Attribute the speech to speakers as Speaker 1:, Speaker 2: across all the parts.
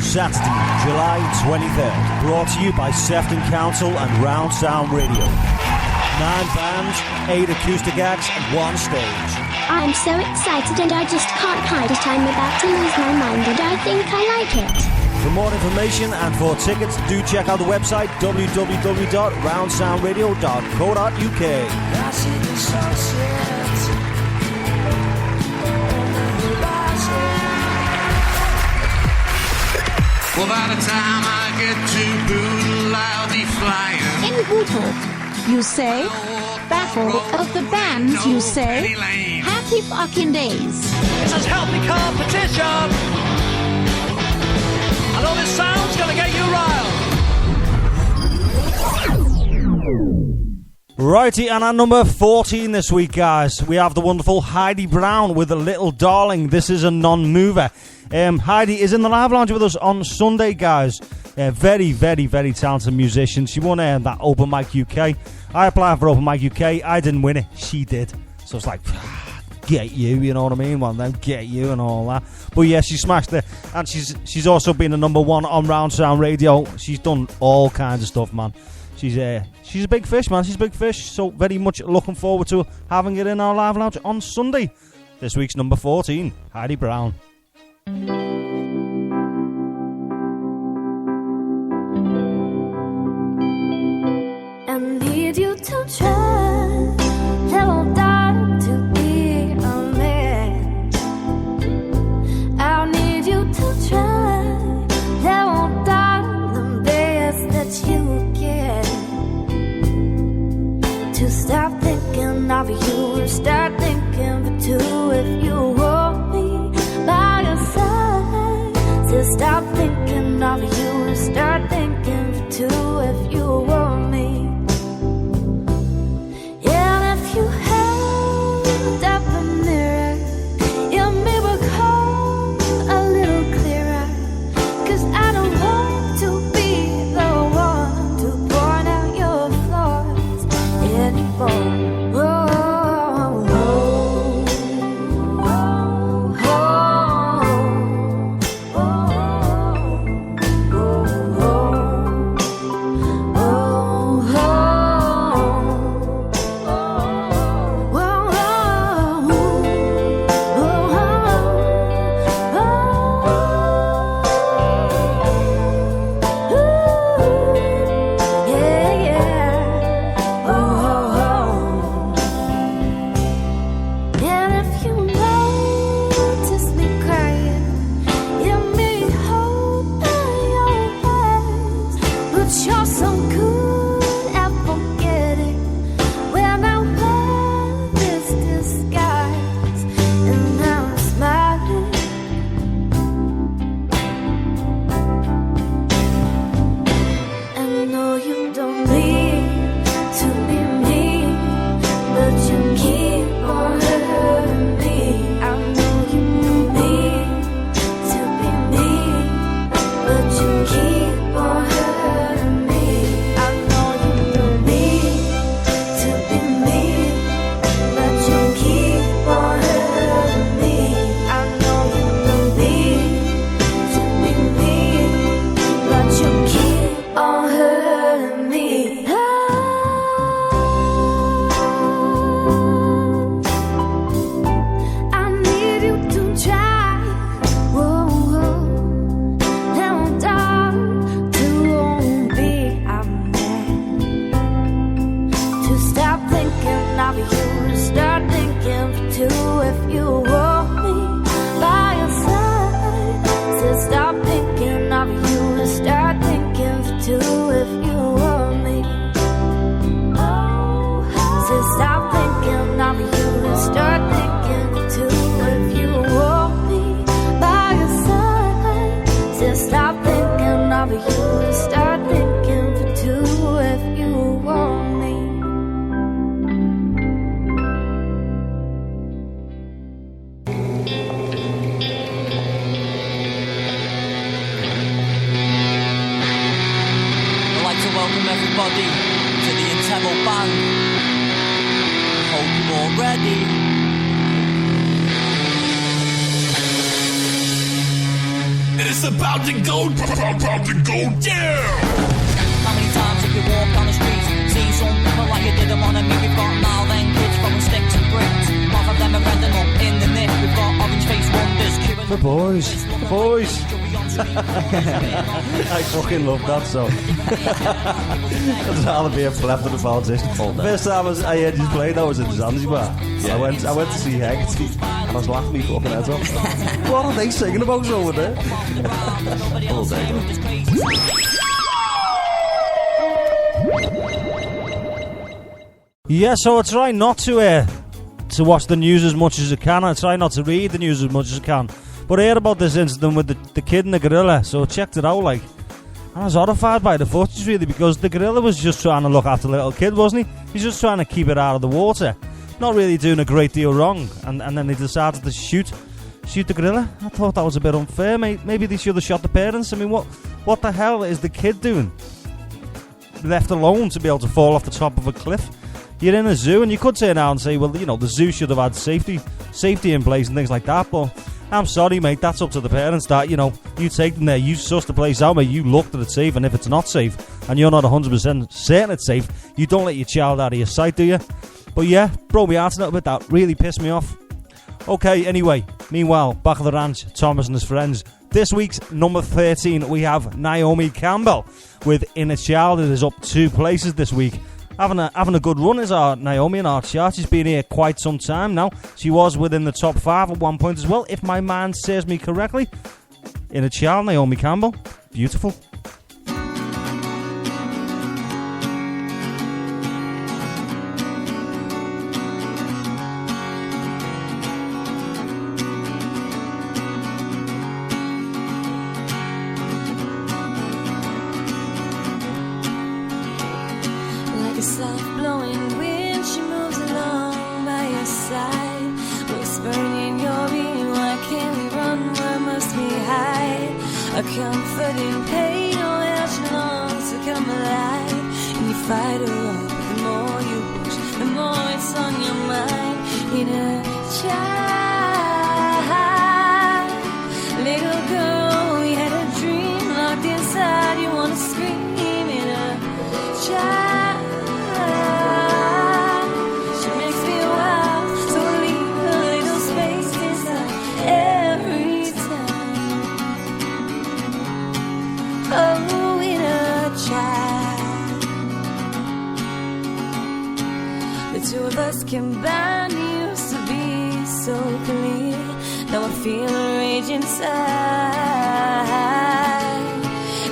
Speaker 1: Saturday, July 23rd. Brought to you by Sefton Council and Round Sound Radio. 9 bands, 8 acoustic acts and 1 stage.
Speaker 2: I'm so excited and I just can't hide it. I'm about to lose my mind and I think I like it.
Speaker 1: For more information and for tickets, do check out the website www.roundsoundradio.co.uk.
Speaker 3: I see the sunset. Well, by the time I get to Boodle, I'll be flying.
Speaker 4: In Boodle, you say, Battle of the Bands, you say, happy fucking days.
Speaker 5: This is healthy competition. I know this sound's gonna get you riled.
Speaker 1: Righty, and at number 14 this week, guys, we have the wonderful Heidi Brown with A Little Darling. This is a non-mover. Heidi is in the live lounge with us on Sunday, guys. Very, very, very talented musician. She won that Open Mic UK. I applied for Open Mic UK. I didn't win it. She did. So it's like, get you know what I mean? Well, then get you and all that. But yeah, she smashed it. And she's also been a number 1 on Round Sound Radio. She's done all kinds of stuff, man. She's a big fish, man. She's a big fish. So very much looking forward to having it in our live lounge on Sunday. This week's number 14, Heidi Brown.
Speaker 6: I need you to try, little darling, to be a man. I need you to try, little darling, the best that you can. To stop thinking of you and start thinking for two if you want me by your side. To stop thinking of you and start thinking for two if you want me. And if you held up a mirror, your mirror come a little clearer. 'Cause I don't want to be the one to point out your flaws anymore.
Speaker 3: This It's about to go down.
Speaker 7: How many times have you walked on the street, seen some people like you didn't want to meet? We've got now then kids throwing sticks and bricks. Half of them are ending up in the nick. We've got orange face wonders.
Speaker 1: The boys. I fucking love that song. I'd rather be a flap than a politician. First time I heard you play that was in Zanzibar. I went to see Haggerty and I was laughing me fucking head off. What are they singing about over there? All day. Yeah, so I try not to watch the news as much as I can. I try not to read the news as much as I can. But I heard about this incident with the kid and the gorilla, so I checked it out, like. And I was horrified by the footage, really, because the gorilla was just trying to look after the little kid, wasn't he? He's just trying to keep it out of the water. Not really doing a great deal wrong. And then they decided to shoot the gorilla. I thought that was a bit unfair. Maybe they should have shot the parents. I mean, what the hell is the kid doing? Left alone to be able to fall off the top of a cliff. You're in a zoo, and you could turn out and say, well, you know, the zoo should have had safety in place and things like that, but I'm sorry, mate, that's up to the parents. That, you know, you take them there, you suss the place out, mate, you look that it's safe, and if it's not safe, and you're not 100% certain it's safe, you don't let your child out of your sight, do you? But yeah, broke my heart a little bit, that really pissed me off. Okay, anyway, meanwhile, back at the ranch, Thomas and his friends. This week's number 13, we have Naomi Campbell with Inner Child. It is up 2 places this week. Having a good run is our Naomi in our chart. She's been here quite some time now. She was within the top 5 at one point as well, if my mind serves me correctly. Inner Child, Naomi Campbell. Beautiful.
Speaker 6: A soft blowing wind, she moves along by your side, whispering in your ear, why can't we run, where must we hide? A comforting pain, oh how she longs to come alive. And you fight her off, but the more you push, the more it's on your mind. Inner child, little girl, we had a dream locked inside, you wanna scream. Inner child, oh, inner child. The two of us combined used to be so clear. Now I feel a rage inside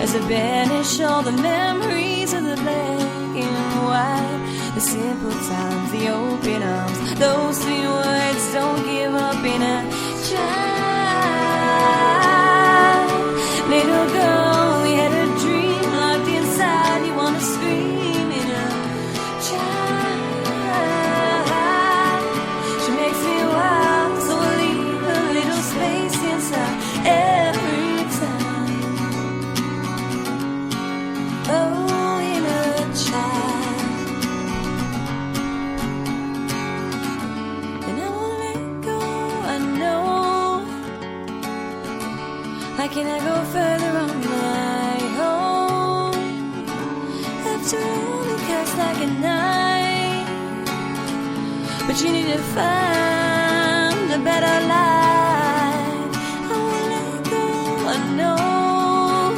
Speaker 6: as I banish all the memories of the black and white. The simple times, the open arms, those 3 words, don't give up. Inner child, little girl, we had a dream locked inside, you wanna scream. Inner child, she makes me wild, so I leave a little space inside every time. Oh, inner child, and I won't let go, I know. How can I go further on my own? After all, it cuts like a knife, but you need to find a better life. I won't let go, I know.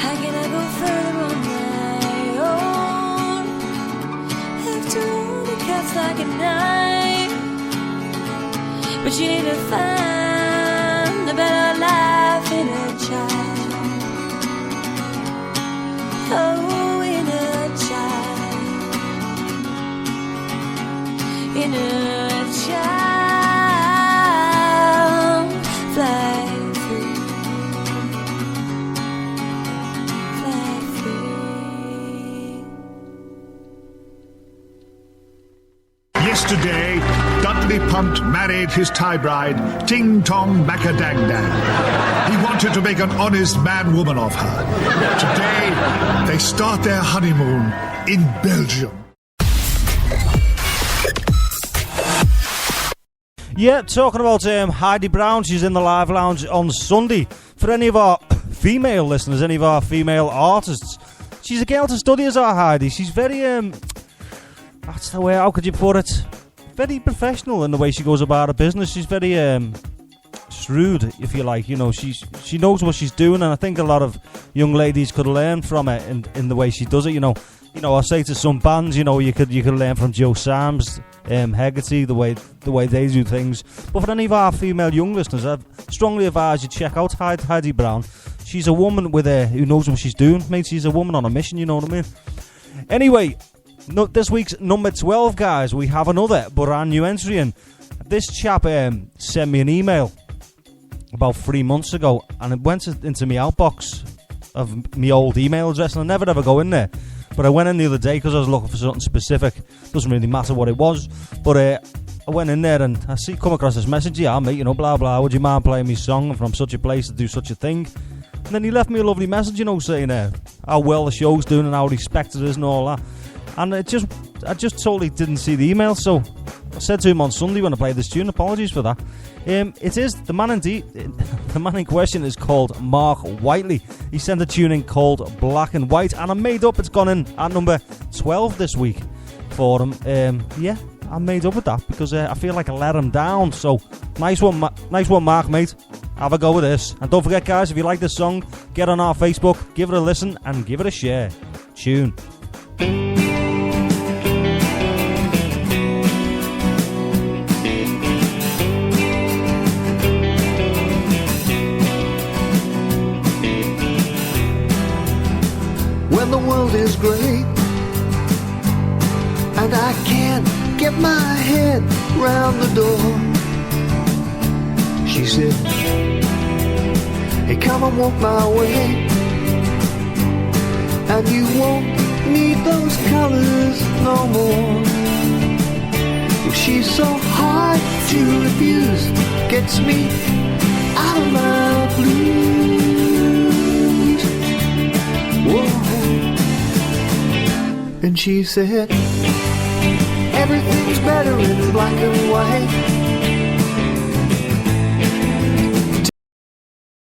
Speaker 6: How can I go further on my own? After all, it cuts like a knife, but you need to find a better life. Inner child, oh, inner child, inner child, fly free, fly free.
Speaker 8: Yesterday, Dudley Punt married his tie bride, Ting Tong Macadangdang. He wanted to make an honest man-woman of her. Today, they start their honeymoon in Belgium.
Speaker 1: Yeah, talking about Heidi Brown, she's in the live lounge on Sunday. For any of our female listeners, any of our female artists, she's a girl to study as our Heidi. She's very, that's the way, how could you put it? Very professional in the way she goes about her business. She's very shrewd, if you like. You know, she knows what she's doing, and I think a lot of young ladies could learn from her in the way she does it. You know, I say to some bands, you know, you could learn from Joe Sam's, Hegarty, the way they do things. But for any of our female young listeners, I strongly advise you check out Heidi Brown. She's a woman who knows what she's doing, mate. She's a woman on a mission, you know what I mean? Anyway, this week's number 12, guys, we have another brand new entry in. This chap sent me an email about 3 months ago, and it went into my outbox of my old email address, and I never ever go in there. But I went in the other day because I was looking for something specific. Doesn't really matter what it was. But I went in there and I come across this message. Yeah, mate, you know, blah, blah. Would you mind playing me a song? I'm from such a place to do such a thing. And then he left me a lovely message, you know, saying how well the show's doing and how respected it is and all that. And I just totally didn't see the email. So I said to him on Sunday when I played this tune, apologies for that. It is the man in question is called Mark Whiteley. He sent a tune in called Black and White, and I made up it's gone in at number 12 this week for him. Yeah, I'm made up with that because I feel like I let him down. So nice one, Mark, mate. Have a go with this, and don't forget, guys, if you like this song, get on our Facebook, give it a listen, and give it a share. Tune.
Speaker 9: When the world is great and I can't get my head round the door, she said, hey, come and walk my way, and you won't need those colors no more. Well, she's so hard to refuse, gets me out of my blues. Whoa. And she said, everything's better in black and white.